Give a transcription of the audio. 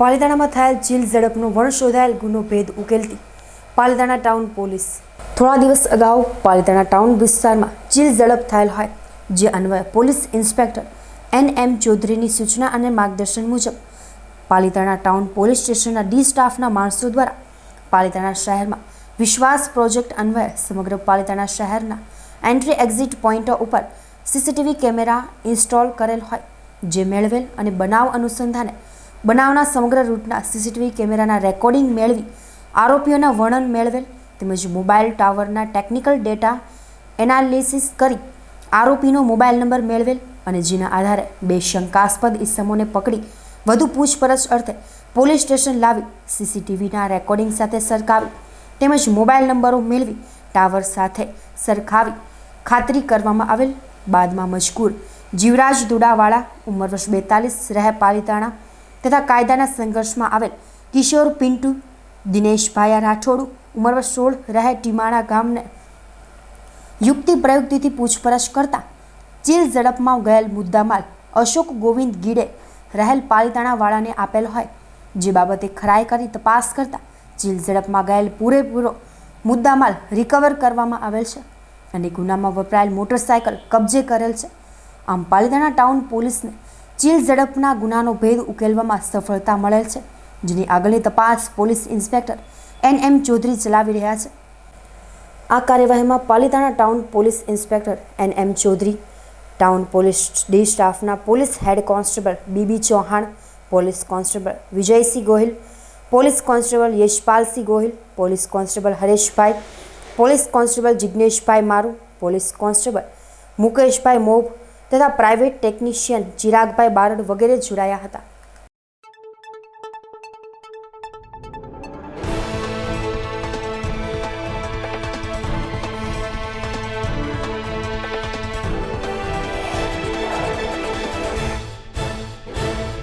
પાલિતાણામાં થયેલ ચીલ ઝડપનો વણશોધાયેલ ગુનો ભેદ ઉકેલતી પાલિતાણા ટાઉન પોલીસ। થોડા દિવસ અગાઉ પાલિતાણા ટાઉન વિસ્તારમાં ચીલ ઝડપ થયેલ હોય, જે અન્વયે પોલીસ ઇન્સ્પેક્ટર NM ચૌધરીની સૂચના અને માર્ગદર્શન મુજબ પાલિતાણા ટાઉન પોલીસ સ્ટેશનના ડી સ્ટાફના માણસો દ્વારા પાલિતાણા શહેરમાં વિશ્વાસ પ્રોજેક્ટ અન્વયે સમગ્ર પાલિતાણા શહેરના એન્ટ્રી એક્ઝિટ પોઈન્ટો ઉપર CCTV કેમેરા ઇન્સ્ટોલ કરેલ હોય, જે મેળવેલ અને બનાવ અનુસંધાને બનાવના સમગ્ર રૂટના CCTV કેમેરાના રેકોર્ડિંગ મેળવી આરોપીઓના વર્ણન મેળવેલ તેમજ મોબાઈલ ટાવરના ટેકનિકલ ડેટા એનાલિસિસ કરી આરોપીનો મોબાઈલ નંબર મેળવેલ અને જેના આધારે બે શંકાસ્પદ ઇસમોને પકડી વધુ પૂછપરછ અર્થે પોલીસ સ્ટેશન લાવી CCTVના રેકોર્ડિંગ સાથે સરખાવી તેમજ મોબાઈલ નંબરો મેળવી ટાવર સાથે સરખાવી ખાતરી કરવામાં આવેલ। બાદમાં મજકૂર જીવરાજ દુડાવાળા ઉંમર વર્ષ 42 રહે પાલિતાણા તથા કાયદાના સંઘર્ષમાં આવેલ કિશોર પિન્ટુ દિનેશભાઈ રાઠોડ ઉંમર વર્ષ 16 રહે ટીમાણા ગામને યુક્તિ પ્રયુક્તિથી પૂછપરછ કરતા ચીલ ઝડપમાં ગયેલ મુદ્દામાલ અશોક ગોવિંદ ગીડે રહેલ પાલિતાણા વાળાને આપેલ હોય, જે બાબતે ખરાઈ કરી તપાસ કરતા ચીલ ઝડપમાં ગયેલ પૂરેપૂરો મુદ્દામાલ રિકવર કરવામાં આવેલ છે અને ગુનામાં વપરાયેલ મોટરસાયકલ કબજે કરેલ છે। આમ પાલિતાણા ટાઉન પોલીસને ચીલ ઝડપના ગુનાનો ભેદ ઉકેલવામાં સફળતા મળેલ છે, જેની આગળની તપાસ પોલીસ ઇન્સ્પેક્ટર NM ચૌધરી ચલાવી રહ્યા છે। આ કાર્યવાહીમાં Palitana town police inspector NM Chaudhary, town police D સ્ટાફના police head constable BB Chauhan, police constable Vijaysinh Gohil, police constable Yashpalsinh Gohil, police constable Hareshbhai, police constable Jigneshbhai Maru, police constable મુકેશભાઈ મોભ તથા પ્રાઇવેટ ટેકનિશિયન ચિરાગભાઈ બારડ વગેરે જોડાયા હતા।